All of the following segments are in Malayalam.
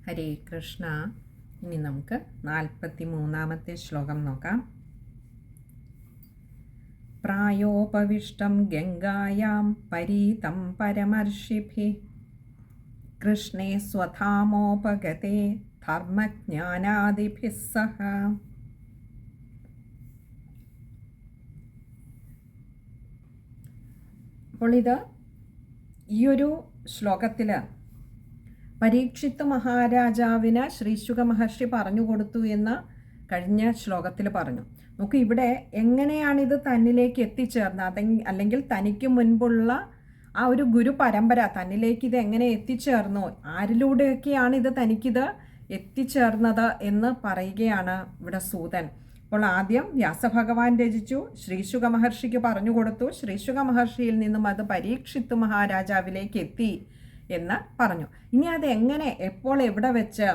ഹരേ കൃഷ്ണ. ഇനി നമുക്ക് 43-ാമത്തെ ശ്ലോകം നോക്കാം. പ്രായോപവിഷ്ടം ഗംഗായാം പരീതം പരമർഷിഭിഃ കൃഷ്ണേ സ്വധാമോപഗതേ ധർമ്മജ്ഞാനാദിഭിഃ സഹ. അപ്പോൾ ഈ ഒരു ശ്ലോകത്തിൽ പരീക്ഷിത്ത് മഹാരാജാവിന് ശ്രീശുക മഹർഷി പറഞ്ഞു കൊടുത്തു എന്ന് കഴിഞ്ഞ ശ്ലോകത്തിൽ പറഞ്ഞു. നമുക്ക് ഇവിടെ എങ്ങനെയാണിത് തന്നിലേക്ക് എത്തിച്ചേർന്നത്, അല്ലെങ്കിൽ തനിക്ക് മുൻപുള്ള ആ ഒരു ഗുരു പരമ്പര തന്നിലേക്ക് ഇത് എങ്ങനെ എത്തിച്ചേർന്നു, ആരിലൂടെയൊക്കെയാണ് ഇത് തനിക്കിത് എത്തിച്ചേർന്നത് എന്ന് പറയുകയാണ് ഇവിടെ സൂതൻ. അപ്പോൾ ആദ്യം വ്യാസഭഗവാൻ രചിച്ചു, ശ്രീശുക മഹർഷിക്ക് പറഞ്ഞു കൊടുത്തു, ശ്രീശുക മഹർഷിയിൽ നിന്നും അത് പരീക്ഷിത്ത് മഹാരാജാവിലേക്ക് എത്തി എന്ന് പറഞ്ഞു. ഇനി അത് എങ്ങനെ, എപ്പോൾ, എവിടെ വെച്ച്,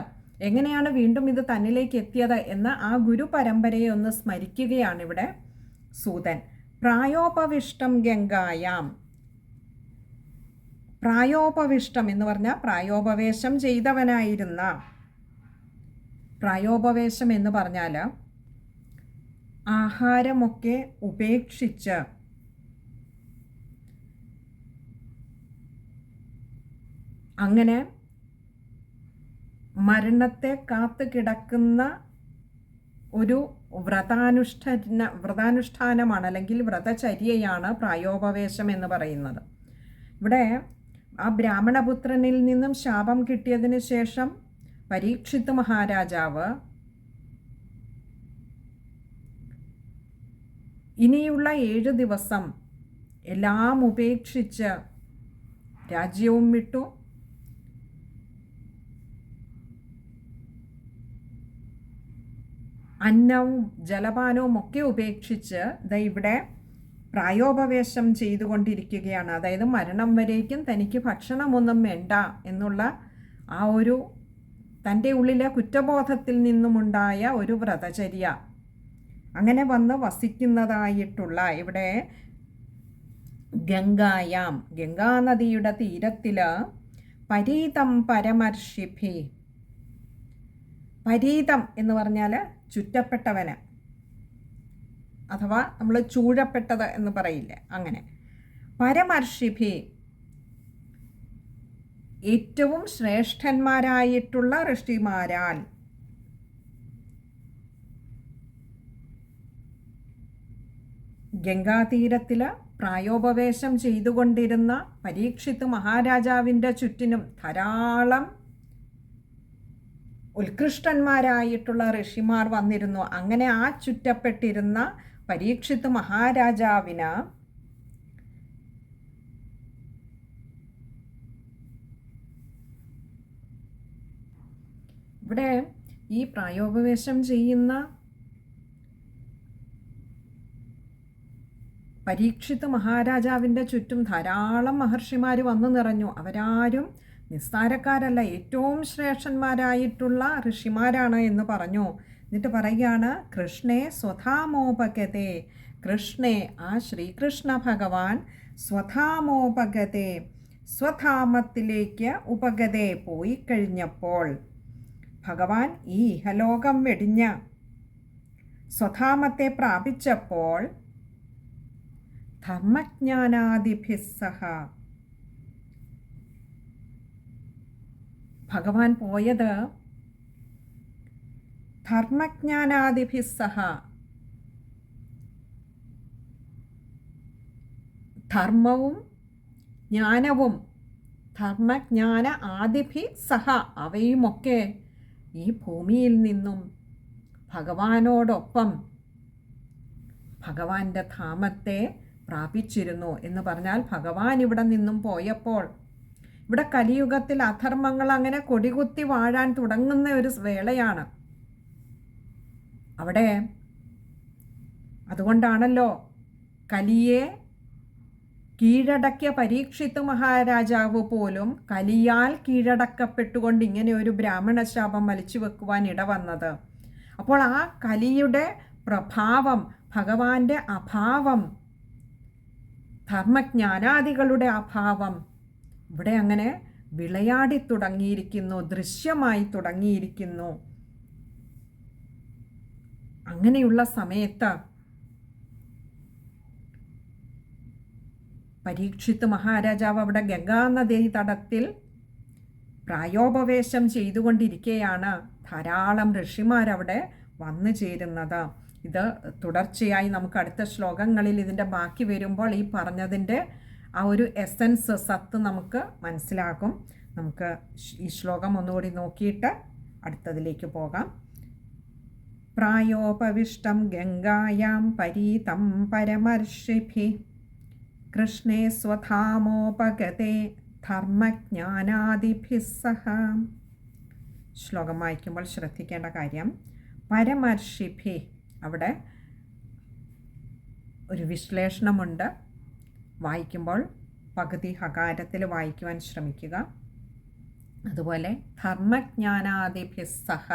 എങ്ങനെയാണ് വീണ്ടും ഇത് തന്നിലേക്ക് എത്തിയത് എന്ന് ആ ഗുരു പരമ്പരയെ ഒന്ന് സ്മരിക്കുകയാണ് ഇവിടെ സൂതൻ. പ്രായോപവിഷ്ടം ഗംഗായാം. പ്രായോപവിഷ്ടം എന്ന് പറഞ്ഞാൽ പ്രായോപവേശം ചെയ്തവനായിരുന്ന. പ്രായോപവേശം എന്ന് പറഞ്ഞാൽ ആഹാരമൊക്കെ ഉപേക്ഷിച്ച് അങ്ങനെ മരണത്തെ കാത്തു കിടക്കുന്ന ഒരു വ്രതാനുഷ്ഠാനമാണ്, അല്ലെങ്കിൽ വ്രതചര്യയാണ് പ്രായോപവേശം എന്ന് പറയുന്നത്. ഇവിടെ ആ ബ്രാഹ്മണപുത്രനിൽ നിന്നും ശാപം കിട്ടിയതിന് ശേഷം പരീക്ഷിത്ത് മഹാരാജാവ് ഇനിയുള്ള 7 ദിവസം എല്ലാം ഉപേക്ഷിച്ച് രാജ്യവും വിട്ടു, അന്നവും ജലപാനവും ഒക്കെ ഉപേക്ഷിച്ച് ഇവിടെ പ്രായോപവേശം ചെയ്തുകൊണ്ടിരിക്കുകയാണ്. അതായത് മരണം വരേക്കും തനിക്ക് ഭക്ഷണമൊന്നും വേണ്ട എന്നുള്ള ആ ഒരു തൻ്റെ ഉള്ളിലെ കുറ്റബോധത്തിൽ നിന്നുമുണ്ടായ ഒരു വ്രതചര്യ അങ്ങനെ വന്ന് വസിക്കുന്നതായിട്ടുള്ള ഇവിടെ ഗംഗായാം, ഗംഗാനദിയുടെ തീരത്തിൽ പരീതം പരമർഷിഭി. പരീതം എന്ന് പറഞ്ഞാൽ ചുറ്റപ്പെട്ടവന്, അഥവാ നമ്മൾ ചൂഴപ്പെട്ടത് എന്ന് പറയില്ലേ, അങ്ങനെ. പരമർഷിഭി, ഏറ്റവും ശ്രേഷ്ഠന്മാരായിട്ടുള്ള ഋഷിമാരാൽ. ഗംഗാതീരത്തിൽ പ്രായോപവേശം ചെയ്തുകൊണ്ടിരുന്ന പരീക്ഷിത്ത് മഹാരാജാവിൻ്റെ ചുറ്റിനും ധാരാളം ഉത്കൃഷ്ടന്മാരായിട്ടുള്ള ഋഷിമാർ വന്നിരുന്നു. അങ്ങനെ ആ ചുറ്റപ്പെട്ടിരുന്ന പരീക്ഷിത്ത് മഹാരാജാവിന് ഇവിടെ ഈ പ്രായോപവേശം ചെയ്യുന്ന പരീക്ഷിത്ത് മഹാരാജാവിൻ്റെ ചുറ്റും ധാരാളം മഹർഷിമാർ വന്നു നിറഞ്ഞു. അവരാരും നിസ്സാരക്കാരല്ല, ഏറ്റവും ശ്രേഷ്ഠന്മാരായിട്ടുള്ള ഋഷിമാരാണ് എന്ന് പറഞ്ഞു. എന്നിട്ട് പറയുകയാണ്, കൃഷ്ണേ സ്വധാമോപഗതേ. കൃഷ്ണേ, ആ ശ്രീകൃഷ്ണ ഭഗവാൻ, സ്വധാമോപഗതേ, സ്വധാമത്തിലേക്ക് ഉപഗതേ പോയി കഴിഞ്ഞപ്പോൾ, ഭഗവാൻ ഈ ഇഹലോകം വെടിഞ്ഞ് സ്വധാമത്തെ പ്രാപിച്ചപ്പോൾ ധർമ്മജ്ഞാനാദിഭിഃ സഹ. ഭഗവാൻ പോയത് ധർമ്മജ്ഞാനാദിഭിഃ സഹ, ധർമ്മവും ജ്ഞാനവും, ധർമ്മജ്ഞാന ആദിഭി സഹ, അവയുമൊക്കെ ഈ ഭൂമിയിൽ നിന്നും ഭഗവാനോടൊപ്പം ഭഗവാന്റെ ധാമത്തെ പ്രാപിച്ചിരുന്നു. എന്ന് പറഞ്ഞാൽ ഭഗവാൻ ഇവിടെ നിന്നും പോയപ്പോൾ, ഇവിടെ കലിയുഗത്തിൽ അധർമ്മങ്ങൾ അങ്ങനെ കൊടികുത്തി വാഴാൻ തുടങ്ങുന്ന ഒരു വേളയാണ് അവിടെ. അതുകൊണ്ടാണല്ലോ കലിയെ കീഴടക്കിയ പരീക്ഷിത്ത് മഹാരാജാവ് പോലും കലിയാൽ കീഴടക്കപ്പെട്ടുകൊണ്ട് ഇങ്ങനെ ഒരു ബ്രാഹ്മണ ശാപം വലിച്ചു വെക്കുവാൻ ഇടവന്നത്. അപ്പോൾ ആ കലിയുടെ പ്രഭാവം, ഭഗവാന്റെ അഭാവം, ധർമ്മജ്ഞാനാദികളുടെ അഭാവം ഇവിടെ അങ്ങനെ വിളയാടി തുടങ്ങിയിരിക്കുന്നു, ദൃശ്യമായി തുടങ്ങിയിരിക്കുന്നു. അങ്ങനെയുള്ള സമയത്ത് പരീക്ഷിത്ത് മഹാരാജാവ് അവിടെ ഗംഗാനദീ തടത്തിൽ പ്രായോപവേശം ചെയ്തുകൊണ്ടിരിക്കെയാണ് ധാരാളം ഋഷിമാരവിടെ വന്നു ചേരുന്നത്. ഇത് തുടർച്ചയായി നമുക്ക് അടുത്ത ശ്ലോകങ്ങളിൽ ഇതിൻ്റെ ബാക്കി വരുമ്പോൾ ഈ പറഞ്ഞതിൻ്റെ ആ ഒരു എസൻസ്, സത്ത് നമുക്ക് മനസ്സിലാകും. നമുക്ക് ഈ ശ്ലോകം ഒന്നുകൂടി നോക്കിയിട്ട് അടുത്തതിലേക്ക് പോകാം. പ്രായോപവിഷ്ടം ഗംഗായാം പരീതം പരമർഷിഭി കൃഷ്ണേ സ്വധാമോപഗതേ ധർമ്മജ്ഞാനാദിഭിः സഹ. ശ്ലോകം വായിക്കുമ്പോൾ ശ്രദ്ധിക്കേണ്ട കാര്യം, പരമർഷിഭി, അവിടെ ഒരു വിശ്ലേഷണമുണ്ട്. വായിക്കുമ്പോൾ പകുതി ഹകാരത്തിൽ വായിക്കുവാൻ ശ്രമിക്കുക. അതുപോലെ ധർമ്മജ്ഞാനാദിഭിः സഹ,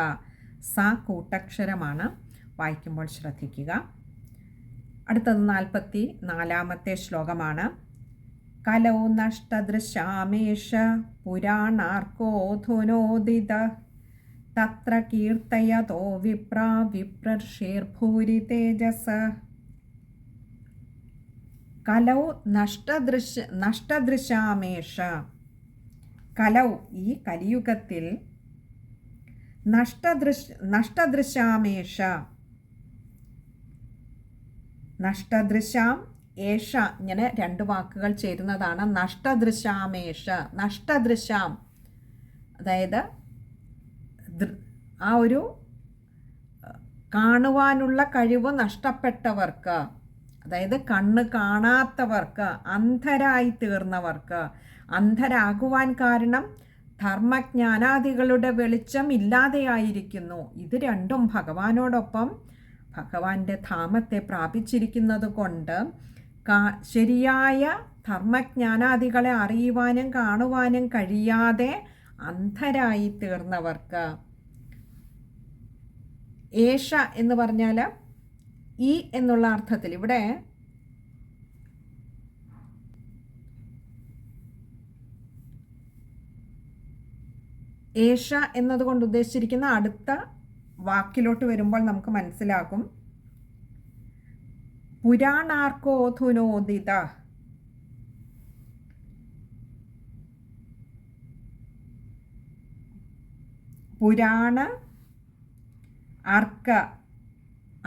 സ കൂട്ടക്ഷരമാണ്, വായിക്കുമ്പോൾ ശ്രദ്ധിക്കുക. അടുത്തത് 44-ാമത്തെ ശ്ലോകമാണ്. കലൗ നഷ്ടദൃശാമേഷ പുരാണാർക്കോധുനോദിത തത്ര കീർത്തയതോ വിപ്രാ വിപ്രർഷേർഭൂരി തേജസ. കലൗ നഷ്ടദൃശാമേഷ, കലൗ ഈ കലിയുഗത്തിൽ, നഷ്ടദൃശാമേഷ, നഷ്ടദൃശാം ഏഷ, ഇങ്ങനെ രണ്ട് വാക്കുകൾ ചേരുന്നതാണ് നഷ്ടദൃശാമേഷ. നഷ്ടദൃശാം അതായത് ആ ഒരു കാണുവാനുള്ള കഴിവ് നഷ്ടപ്പെട്ടവർക്ക്, അതായത് കണ്ണ് കാണാത്തവർക്ക്, അന്ധരായി തീർന്നവർക്ക്. അന്ധരാകുവാൻ കാരണം ധർമ്മജ്ഞാനാദികളുടെ വെളിച്ചം ഇല്ലാതെയായിരിക്കുന്നു. ഇത് രണ്ടും ഭഗവാനോടൊപ്പം ഭഗവാന്റെ ധാമത്തെ പ്രാപിച്ചിരിക്കുന്നത് കൊണ്ട് ശരിയായ ധർമ്മജ്ഞാനാദികളെ അറിയുവാനും കാണുവാനും കഴിയാതെ അന്ധരായി തീർന്നവർക്ക്. ഏഷ എന്ന് പറഞ്ഞാൽ ഈ എന്നുള്ള അർത്ഥത്തിൽ ഇവിടെ ഏഷ എന്നതുകൊണ്ട് ഉദ്ദേശിച്ചിരിക്കുന്ന അടുത്ത വാക്കിലോട്ട് വരുമ്പോൾ നമുക്ക് മനസ്സിലാകും. പുരാണാർക്കോധുനോദിത, പുരാണ അർക്ക,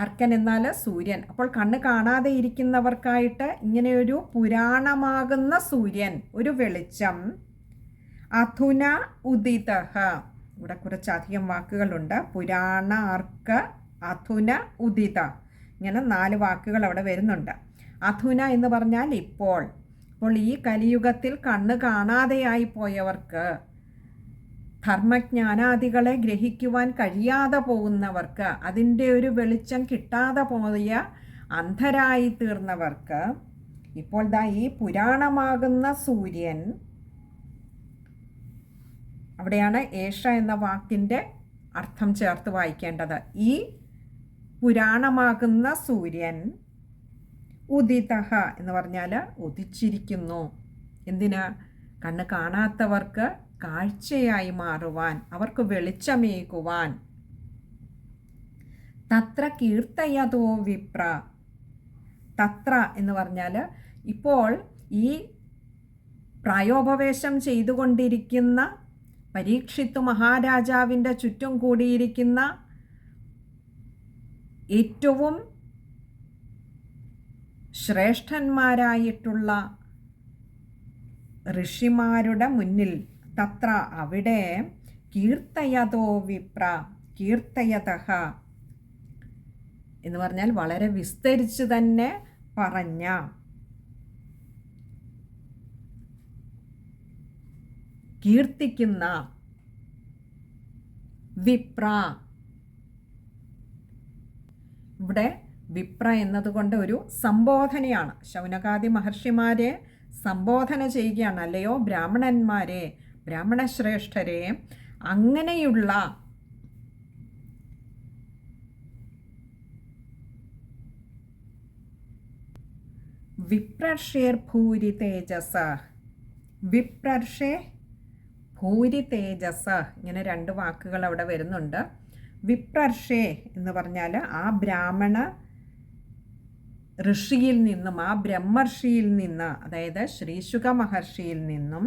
അർക്കൻ എന്നാൽ സൂര്യൻ. അപ്പോൾ കണ്ണ് കാണാതെ ഇരിക്കുന്നവർക്കായിട്ട് ഇങ്ങനെയൊരു പുരാണമാകുന്ന സൂര്യൻ, ഒരു വെളിച്ചം. അധുന ഉദിത, ഇവിടെ കുറച്ചധികം വാക്കുകളുണ്ട്. പുരാണ അർക്ക അധുന ഉദിത, ഇങ്ങനെ 4 വാക്കുകൾ അവിടെ വരുന്നുണ്ട്. അധുന എന്ന് പറഞ്ഞാൽ ഇപ്പോൾ. അപ്പോൾ ഈ കലിയുഗത്തിൽ കണ്ണ് കാണാതെയായി പോയവർക്ക്, ധർമ്മജ്ഞാനാദികളെ ഗ്രഹിക്കുവാൻ കഴിയാതെ പോകുന്നവർക്ക്, അതിൻ്റെ ഒരു വെളിച്ചം കിട്ടാതെ പോയ അന്ധരായി തീർന്നവർക്ക് ഇപ്പോൾ ദാ ഈ പുരാണമാകുന്ന സൂര്യൻ, അവിടെയാണ് ഏഷ എന്ന വാക്കിൻ്റെ അർത്ഥം ചേർത്ത് വായിക്കേണ്ടത്. ഈ പുരാണമാകുന്ന സൂര്യൻ ഉദിതഃ എന്ന് പറഞ്ഞാൽ ഉദിച്ചിരിക്കുന്നു. എന്തിനാ? കണ്ണ് കാണാത്തവർക്ക് കാഴ്ചയായി മാറുവാൻ, അവർക്ക് വെളിച്ചമേകുവാൻ. തത്ര കീർത്തയതോ വിപ്ര, തത്ര എന്ന് പറഞ്ഞാൽ ഇപ്പോൾ ഈ പ്രായോപവേശം ചെയ്തുകൊണ്ടിരിക്കുന്ന പരീക്ഷിത്ത് മഹാരാജാവിൻ്റെ ചുറ്റും കൂടിയിരിക്കുന്ന ഏറ്റവും ശ്രേഷ്ഠന്മാരായിട്ടുള്ള ഋഷിമാരുടെ മുന്നിൽ, തത്ര അവിടെ, കീർത്തയതോ വിപ്ര, കീർത്തയതഃ എന്ന് പറഞ്ഞാൽ വളരെ വിസ്തരിച്ച് തന്നെ പറഞ്ഞ, കീർത്തിക്കുന്ന വിപ്ര. ഇവിടെ വിപ്ര എന്നതുകൊണ്ട് ഒരു സംബോധനയാണ്. ശൗനകാദി മഹർഷിമാരെ സംബോധന ചെയ്യുകയാണ്. അല്ലയോ ബ്രാഹ്മണന്മാരെ, ബ്രാഹ്മണശ്രേഷ്ഠരെ, അങ്ങനെയുള്ള വിപ്രർഷേർ ഭൂരി തേജസ, വിപ്രർഷേ ഭൂരി തേജസ്, ഇങ്ങനെ രണ്ട് വാക്കുകൾ അവിടെ വരുന്നുണ്ട്. വിപ്രർഷേ എന്ന് പറഞ്ഞാൽ ആ ബ്രാഹ്മണ ഋഷിയിൽ നിന്നും, ആ ബ്രഹ്മർഷിയിൽ നിന്ന്, അതായത് ശ്രീശുക മഹർഷിയിൽ നിന്നും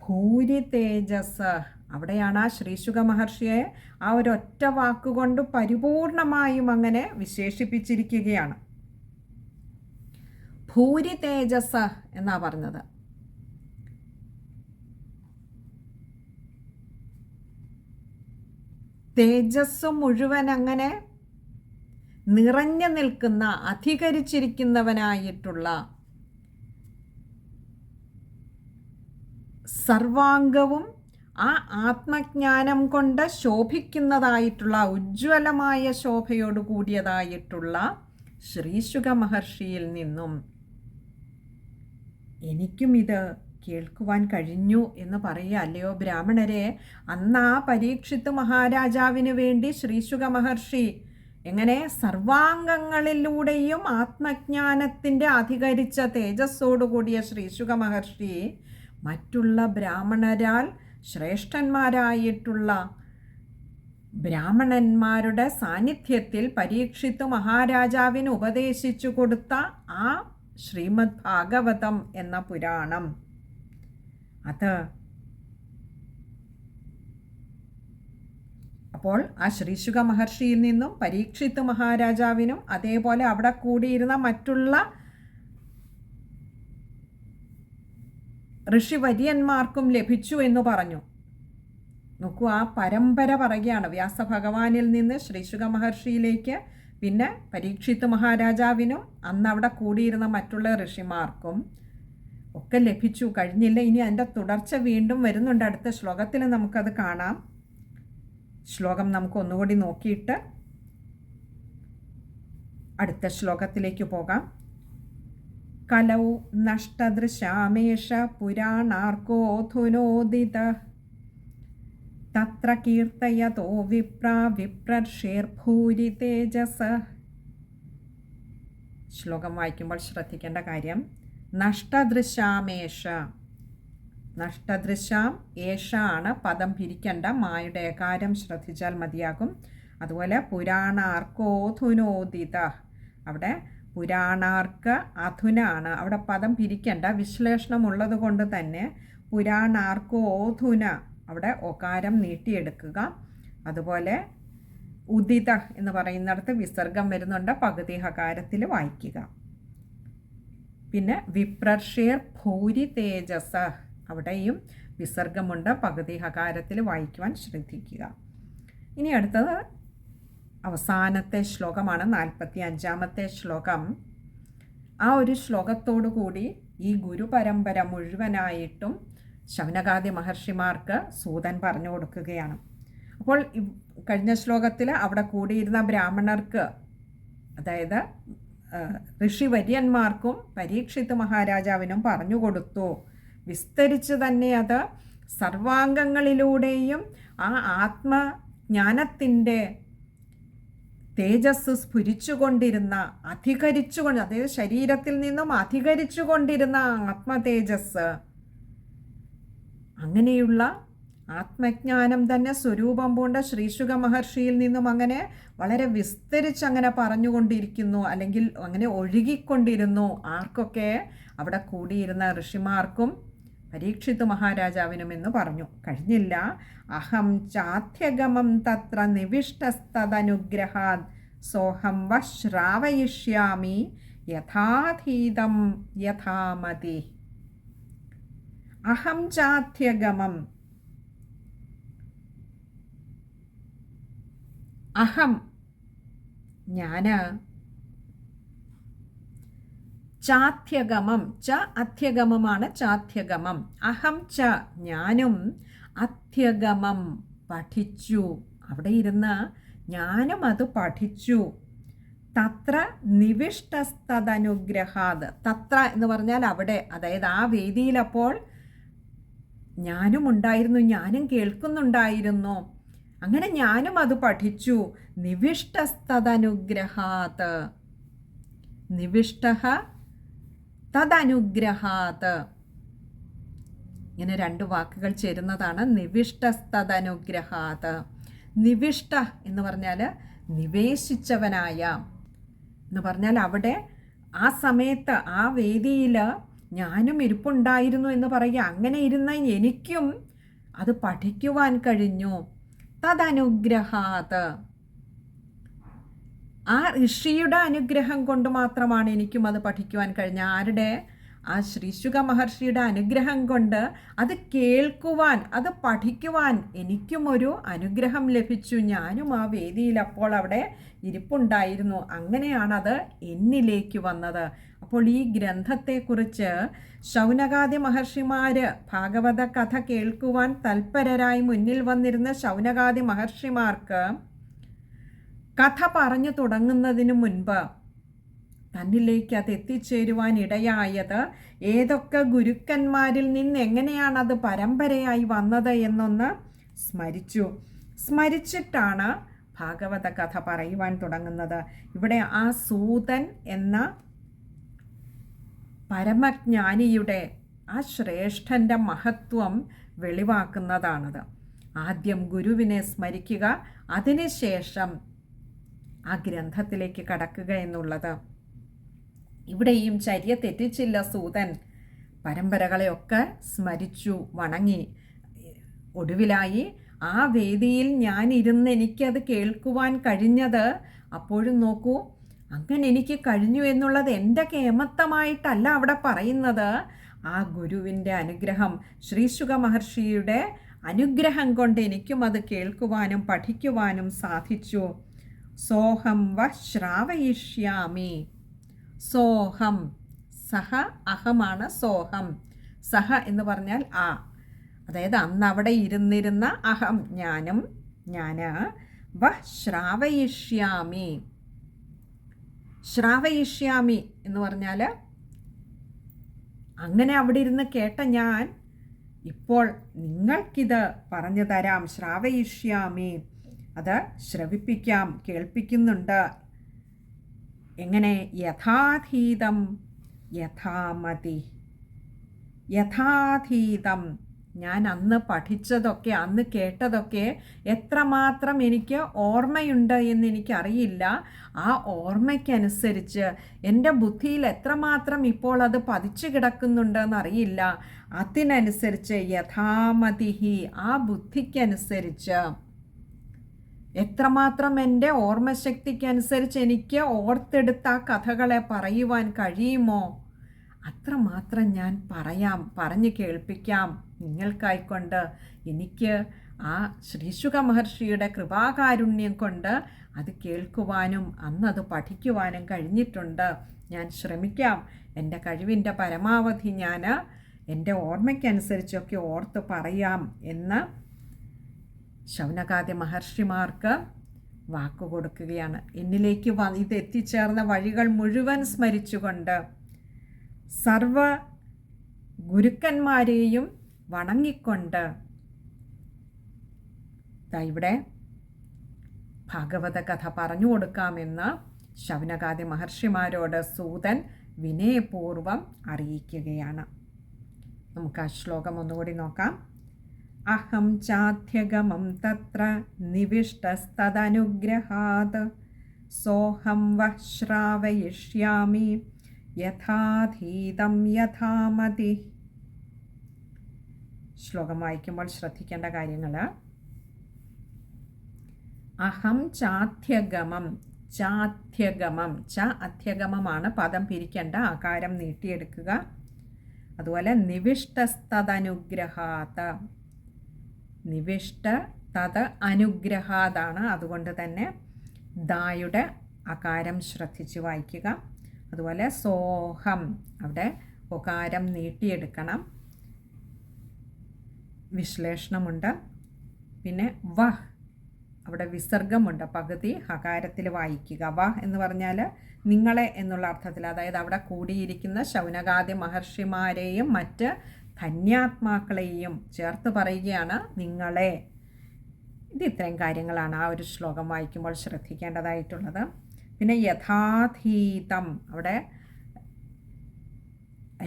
ഭൂരി തേജസ്, അവിടെയാണ് ആ ശ്രീശുക മഹർഷിയെ ആ ഒരൊറ്റ വാക്കുകൊണ്ട് പരിപൂർണമായും അങ്ങനെ വിശേഷിപ്പിച്ചിരിക്കുകയാണ്. ഭൂരി തേജസ് എന്നാ പറഞ്ഞത്. തേജസ് മുഴുവൻ അങ്ങനെ നിറഞ്ഞു നിൽക്കുന്ന, അധികരിച്ചിരിക്കുന്നവനായിട്ടുള്ള, സർവാംഗവും ആ ആത്മജ്ഞാനം കൊണ്ട് ശോഭിക്കുന്നതായിട്ടുള്ള, ഉജ്ജ്വലമായ ശോഭയോട് കൂടിയതായിട്ടുള്ള ശ്രീശുക മഹർഷിയിൽ നിന്നും എനിക്കും ഇത് കേൾക്കുവാൻ കഴിഞ്ഞു എന്ന് പറയുക. അല്ലയോ ബ്രാഹ്മണരെ, അന്ന് ആ പരീക്ഷിത്ത് മഹാരാജാവിന് വേണ്ടി ശ്രീശുക മഹർഷി എങ്ങനെ സർവാംഗങ്ങളിലൂടെയും ആത്മജ്ഞാനത്തിൻ്റെ അധികരിച്ച തേജസ്സോടുകൂടിയ ശ്രീശുക മഹർഷി മറ്റുള്ള ബ്രാഹ്മണരാൽ ശ്രേഷ്ഠന്മാരായിട്ടുള്ള ബ്രാഹ്മണന്മാരുടെ സാന്നിധ്യത്തിൽ പരീക്ഷിത്ത് മഹാരാജാവിന് ഉപദേശിച്ചു കൊടുത്ത ആ ശ്രീമദ് ഭാഗവതം എന്ന പുരാണം, അത് അപ്പോൾ ആ ശ്രീശുക മഹർഷിയിൽ നിന്നും പരീക്ഷിത്ത് മഹാരാജാവിനും അതേപോലെ അവിടെ കൂടിയിരുന്ന മറ്റുള്ള ഋഷിവര്യന്മാർക്കും ലഭിച്ചു എന്ന് പറഞ്ഞു. നോക്കൂ, ആ പരമ്പര പറയുകയാണ്. വ്യാസഭഗവാനിൽ നിന്ന് ശ്രീശുക മഹർഷിയിലേക്ക്, പിന്നെ പരീക്ഷിത്ത് മഹാരാജാവിനും അന്ന് അവിടെ കൂടിയിരുന്ന മറ്റുള്ള ഋഷിമാർക്കും ഒക്കെ ലഭിച്ചു. കഴിഞ്ഞില്ല, ഇനി അതിൻ്റെ തുടർച്ച വീണ്ടും വരുന്നുണ്ട്. അടുത്ത ശ്ലോകത്തിൽ നമുക്കത് കാണാം. ശ്ലോകം നമുക്ക് ഒന്നുകൂടി നോക്കിയിട്ട് അടുത്ത ശ്ലോകത്തിലേക്ക് പോകാം. കലൗ നഷ്ടദൃശാമേഷ പുരാണാർക്കോധുനോദിത തത്ര കീർത്തയതോ വിപ്രർഷേർഭൂരി തേജസ്. ശ്ലോകം വായിക്കുമ്പോൾ ശ്രദ്ധിക്കേണ്ട കാര്യം, നഷ്ടദൃശാമേഷ, നഷ്ടദൃശാം ഏഷ ആണ് പദം, പിരിക്കേണ്ട, മായുടെ ഏകാരം ശ്രദ്ധിച്ചാൽ മതിയാകും. അതുപോലെ പുരാണാർക്കോധുനോദിത, അവിടെ പുരാണാർക്ക് അധുന ആണ്, അവിടെ പദം പിരിക്കേണ്ട, വിശ്ലേഷണമുള്ളത് കൊണ്ട് തന്നെ പുരാണാർക്കോധുന, അവിടെ ഒകാരം നീട്ടിയെടുക്കുക. അതുപോലെ ഉദിത എന്ന് പറയുന്നിടത്ത് വിസർഗം വരുന്നുണ്ട്, പകുതി ഹകാരത്തിൽ വായിക്കുക. പിന്നെ വിപ്രർഷേർ ഭൂരി തേജസ്, അവിടെയും വിസർഗമുണ്ട്, പകുതി ഹകാരത്തിൽ വായിക്കുവാൻ ശ്രദ്ധിക്കുക. ഇനി അടുത്തത് അവസാനത്തെ ശ്ലോകമാണ്, 45-ാമത്തെ ശ്ലോകം. ആ ഒരു ശ്ലോകത്തോടു കൂടി ഈ ഗുരുപരമ്പര മുഴുവനായിട്ടും ശൗനകാദി മഹർഷിമാർക്ക് സൂതൻ പറഞ്ഞു കൊടുക്കുകയാണ്. അപ്പോൾ കഴിഞ്ഞ ശ്ലോകത്തിൽ അവിടെ കൂടിയിരുന്ന ബ്രാഹ്മണർക്ക്, അതായത് ഋഷിവര്യന്മാർക്കും പരീക്ഷിത്ത് മഹാരാജാവിനും പറഞ്ഞു കൊടുത്തു. വിസ്തരിച്ച് തന്നെ അത് സർവാംഗങ്ങളിലൂടെയും ആ ആത്മജ്ഞാനത്തിൻ്റെ തേജസ് സ്ഫുരിച്ചുകൊണ്ടിരുന്ന, അധികരിച്ചുകൊണ്ട്, അതായത് ശരീരത്തിൽ നിന്നും അധികരിച്ചു കൊണ്ടിരുന്ന ആത്മതേജസ്, അങ്ങനെയുള്ള ആത്മജ്ഞാനം തന്നെ സ്വരൂപം പൂണ്ട ശ്രീശുക മഹർഷിയിൽ നിന്നും അങ്ങനെ വളരെ വിസ്തരിച്ച് അങ്ങനെ പറഞ്ഞുകൊണ്ടിരിക്കുന്നു, അല്ലെങ്കിൽ അങ്ങനെ ഒഴുകിക്കൊണ്ടിരുന്നു. ആർക്കൊക്കെ? അവിടെ കൂടിയിരുന്ന ഋഷിമാർക്കും പരീക്ഷിത്ത് മഹാരാജാവിനും എന്ന് പറഞ്ഞു. കഴിഞ്ഞില്ല. അഹം ചാധ്യഗമം തത്ര നിവിഷ്ടസ്തദനുഗ്രഹാത് സോഹംവശ്രാവയിഷ്യാമി യഥാധീതം യഥാമതി. അഹം ചാധ്യഗമം, അഹം ഞാന്, ചാധ്യഗമം, ച അധ്യഗമമാണ് ചാധ്യഗമം. അഹം ച ഞാനും, അധ്യഗമം പഠിച്ചു, അവിടെ ഇരുന്ന് ഞാനും അത് പഠിച്ചു. തത്ര നിവിഷ്ടസ്തദനുഗ്രഹാത്, തത്ര എന്ന് പറഞ്ഞാൽ അവിടെ, അതായത് ആ വേദിയിലപ്പോൾ ഞാനും ഉണ്ടായിരുന്നു, ഞാനും കേൾക്കുന്നുണ്ടായിരുന്നു. അങ്ങനെ ഞാനും അത് പഠിച്ചു. നിവിഷ്ടസ്തദനുഗ്രഹാത്, നിവിഷ്ട തദനുഗ്രഹാത്, ഇങ്ങനെ രണ്ട് വാക്കുകൾ ചേരുന്നതാണ് നിവിഷ്ടസ്തദനുഗ്രഹാത്. നിവിഷ്ട എന്ന് പറഞ്ഞാൽ നിവേശിച്ചവനായ എന്ന് പറഞ്ഞാൽ അവിടെ ആ സമയത്ത് ആ വേദിയിൽ ഞാനും ഇരിപ്പുണ്ടായിരുന്നു എന്ന് പറയുക. അങ്ങനെ ഇരുന്ന എനിക്കും അത് പഠിക്കുവാൻ കഴിഞ്ഞു. തദനുഗ്രഹാത്, ആ ഋഷിയുടെ അനുഗ്രഹം കൊണ്ട് മാത്രമാണ് എനിക്കും അത് പഠിക്കുവാൻ കഴിഞ്ഞ. ആരുടെ? ആ ശ്രീശുക മഹർഷിയുടെ അനുഗ്രഹം കൊണ്ട് അത് കേൾക്കുവാൻ, അത് പഠിക്കുവാൻ എനിക്കും ഒരു അനുഗ്രഹം ലഭിച്ചു. ഞാനും ആ വേദിയിൽ അപ്പോൾ അവിടെ ഇരിപ്പുണ്ടായിരുന്നു. അങ്ങനെയാണത് എന്നിലേക്ക് വന്നത്. അപ്പോൾ ഈ ഗ്രന്ഥത്തെക്കുറിച്ച് ശൗനകാദി മഹർഷിമാർ ഭാഗവത കഥ കേൾക്കുവാൻ തൽപരരായി മുന്നിൽ വന്നിരുന്ന ശൗനകാദി മഹർഷിമാർക്ക് കഥ പറഞ്ഞു തുടങ്ങുന്നതിന് മുൻപ് തന്നിലേക്ക് അത് എത്തിച്ചേരുവാൻ ഇടയായത് ഏതൊക്കെ ഗുരുക്കന്മാരിൽ നിന്ന് എങ്ങനെയാണത് പരമ്പരയായി വന്നത് എന്നൊന്ന് സ്മരിച്ചിട്ടാണ് ഭാഗവത കഥ പറയുവാൻ തുടങ്ങുന്നത്. ഇവിടെ ആ സൂതൻ എന്ന പരമജ്ഞാനിയുടെ ആ ശ്രേഷ്ഠൻ്റെ മഹത്വം വെളിവാക്കുന്നതാണത്. ആദ്യം ഗുരുവിനെ സ്മരിക്കുക, അതിനുശേഷം ആ ഗ്രന്ഥത്തിലേക്ക് കടക്കുക എന്നുള്ളത്. ഇവിടെയും ചര്യ തെറ്റിച്ചില്ല സൂതൻ. പരമ്പരകളെയൊക്കെ സ്മരിച്ചു, വണങ്ങി. ഒടുവിലായി ആ വേദിയിൽ ഞാൻ ഇരുന്ന് എനിക്കത് കേൾക്കുവാൻ കഴിഞ്ഞത്. അപ്പോഴും നോക്കൂ, അങ്ങനെ എനിക്ക് കഴിഞ്ഞു എന്നുള്ളത് എൻ്റെ കേമത്തമായിട്ടല്ല അവിടെ പറയുന്നത്. ആ ഗുരുവിൻ്റെ അനുഗ്രഹം, ശ്രീശുക മഹർഷിയുടെ അനുഗ്രഹം കൊണ്ട് എനിക്കും അത് കേൾക്കുവാനും പഠിക്കുവാനും സാധിച്ചു. സോഹം വ ശ്രാവയിഷ്യാമി. സോഹം, സഹ അഹമാണ് സോഹം. സഹ എന്ന് പറഞ്ഞാൽ ആ, അതായത് അന്ന് അവിടെ ഇരുന്നിരുന്ന അഹം, ഞാൻ വ ശ്രാവയിഷ്യാമി. ശ്രാവയിഷ്യാമി എന്ന് പറഞ്ഞാൽ അങ്ങനെ അവിടെ ഇരുന്ന് കേട്ട ഞാൻ ഇപ്പോൾ നിങ്ങൾക്കിത് പറഞ്ഞു തരാം. ശ്രാവയിഷ്യാമി, അത് ശ്രവിപ്പിക്കാം, കേൾപ്പിക്കുന്നുണ്ട്. എങ്ങനെ? യഥാധീതം യഥാമതി. യഥാധീതം, ഞാൻ അന്ന് പഠിച്ചതൊക്കെ, അന്ന് കേട്ടതൊക്കെ എത്രമാത്രം എനിക്ക് ഓർമ്മയുണ്ട് എന്ന് എനിക്കറിയില്ല. ആ ഓർമ്മയ്ക്കനുസരിച്ച് എൻ്റെ ബുദ്ധിയിൽ എത്രമാത്രം ഇപ്പോൾ അത് പതിച്ചു കിടക്കുന്നുണ്ടെന്നറിയില്ല. അതിനനുസരിച്ച് യഥാമതിഹി, ആ ബുദ്ധിക്കനുസരിച്ച് എത്രമാത്രം എൻ്റെ ഓർമ്മശക്തിക്കനുസരിച്ച് എനിക്ക് ഓർത്തെടുത്ത ആ കഥകളെ പറയുവാൻ കഴിയുമോ അത്രമാത്രം ഞാൻ പറഞ്ഞു കേൾപ്പിക്കാം നിങ്ങൾക്കായിക്കൊണ്ട്. എനിക്ക് ആ ശ്രീശുക മഹർഷിയുടെ കൃപാകാരുണ്യം കൊണ്ട് അത് കേൾക്കുവാനും അന്നത് പഠിക്കുവാനും കഴിഞ്ഞിട്ടുണ്ട്. ഞാൻ ശ്രമിക്കാം. എൻ്റെ കഴിവിൻ്റെ പരമാവധി ഞാൻ എൻ്റെ ഓർമ്മയ്ക്കനുസരിച്ചൊക്കെ ഓർത്ത് പറയാം എന്ന് ശൗനകാദി മഹർഷിമാർക്ക് വാക്കുകൊടുക്കുകയാണ്. എന്നിലേക്ക് ഇത് എത്തിച്ചേർന്ന വഴികൾ മുഴുവൻ സ്മരിച്ചുകൊണ്ട് സർവ ഗുരുക്കന്മാരെയും വണങ്ങിക്കൊണ്ട് ഇവിടെ ഭാഗവത കഥ പറഞ്ഞു കൊടുക്കാമെന്ന് ശൗനകാദി മഹർഷിമാരോട് സൂതൻ വിനയപൂർവം അറിയിക്കുകയാണ്. നമുക്ക് ആ ശ്ലോകം ഒന്നുകൂടി നോക്കാം. അഹം ചാധ്യഗമം തത്ര നിവിഷ്ടസ്തദനുഗ്രഹാത് സോഹം വ ശ്രാവയിഷ്യാമി യഥാധീതം യഥാമതി. ശ്ലോകം വായിക്കുമ്പോൾ ശ്രദ്ധിക്കേണ്ട കാര്യങ്ങൾ: അഹം ചാധ്യഗമം. ചാധ്യഗമം, ച അധ്യഗമമാണ്, പദം പിരിക്കേണ്ട, ആകാരം നീട്ടിയെടുക്കുക. അതുപോലെ നിവിഷ്ടസ്തദനുഗ്രഹാത്, നിവിഷ്ട തത് അനുഗ്രഹാതാണ്. അതുകൊണ്ട് തന്നെ ദായുടെ അകാരം ശ്രദ്ധിച്ച് വായിക്കുക. അതുപോലെ സോഹം, അവിടെ ഒകാരം നീട്ടിയെടുക്കണം. വിശ്ലേഷണമുണ്ട്. പിന്നെ വഹ്, അവിടെ വിസർഗമുണ്ട്, പകുതി ഹകാരത്തിൽ വായിക്കുക. വഹ് എന്ന് പറഞ്ഞാൽ നിങ്ങളെ എന്നുള്ള അർത്ഥത്തിൽ, അതായത് അവിടെ കൂടിയിരിക്കുന്ന ശൗനകാദി മഹർഷിമാരെയും മറ്റ് ധന്യാത്മാക്കളെയും ചേർത്ത് പറയുകയാണ്, നിങ്ങളെ. ഇത് ഇത്രയും കാര്യങ്ങളാണ് ആ ഒരു ശ്ലോകം വായിക്കുമ്പോൾ ശ്രദ്ധിക്കേണ്ടതായിട്ടുള്ളത്. പിന്നെ യഥാധീതം, അവിടെ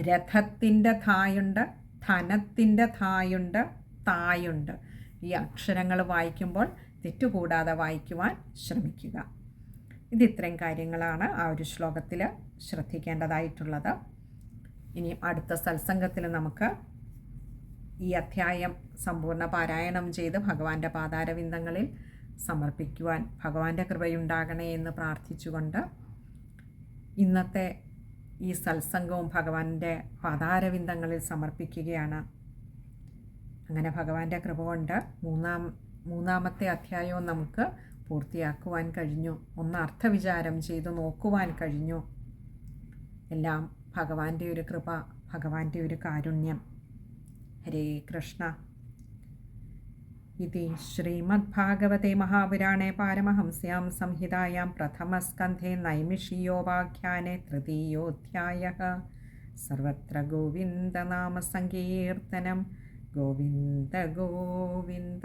രഥത്തിൻ്റെ ധായുണ്ട്, ധനത്തിൻ്റെ ധായുണ്ട്, തായുണ്ട്. ഈ അക്ഷരങ്ങൾ വായിക്കുമ്പോൾ തെറ്റുകൂടാതെ വായിക്കുവാൻ ശ്രമിക്കുക. ഇത്രയും കാര്യങ്ങളാണ് ആ ഒരു ശ്ലോകത്തിൽ ശ്രദ്ധിക്കേണ്ടതായിട്ടുള്ളത്. ഇനി അടുത്ത സത്സംഗത്തിൽ നമുക്ക് ഈ അധ്യായം സമ്പൂർണ്ണ പാരായണം ചെയ്ത് ഭഗവാന്റെ പാതാരവിന്ദങ്ങളിൽ സമർപ്പിക്കുവാൻ ഭഗവാന്റെ കൃപയുണ്ടാകണേ എന്ന് പ്രാർത്ഥിച്ചുകൊണ്ട് ഇന്നത്തെ ഈ സത്സംഗവും ഭഗവാന്റെ പാതാരവിന്ദങ്ങളിൽ സമർപ്പിക്കുകയാണ്. അങ്ങനെ ഭഗവാന്റെ കൃപ കൊണ്ട് മൂന്നാമത്തെ അധ്യായവും നമുക്ക് പൂർത്തിയാക്കുവാൻ കഴിഞ്ഞു. ഒന്ന് അർത്ഥവിചാരം ചെയ്ത് നോക്കുവാൻ കഴിഞ്ഞു. എല്ലാം ഭഗവാന്റെ ഒരു കൃപ, ഭഗവാന്റെ ഒരു കാരുണ്യം. ഹരേ കൃഷ്ണ. ഇതി ശ്രീമദ്ഭാഗവതേ മഹാപുരാണേ പാരമഹംസ്യാം സംഹിതായാം പ്രഥമസ്കന്ധേ നൈമിഷീയോപാഖ്യാനെ തൃതീയോധ്യായഃ. സർവത്ര ഗോവിന്ദനാമസങ്കീർത്തനം. ഗോവിന്ദ ഗോവിന്ദ.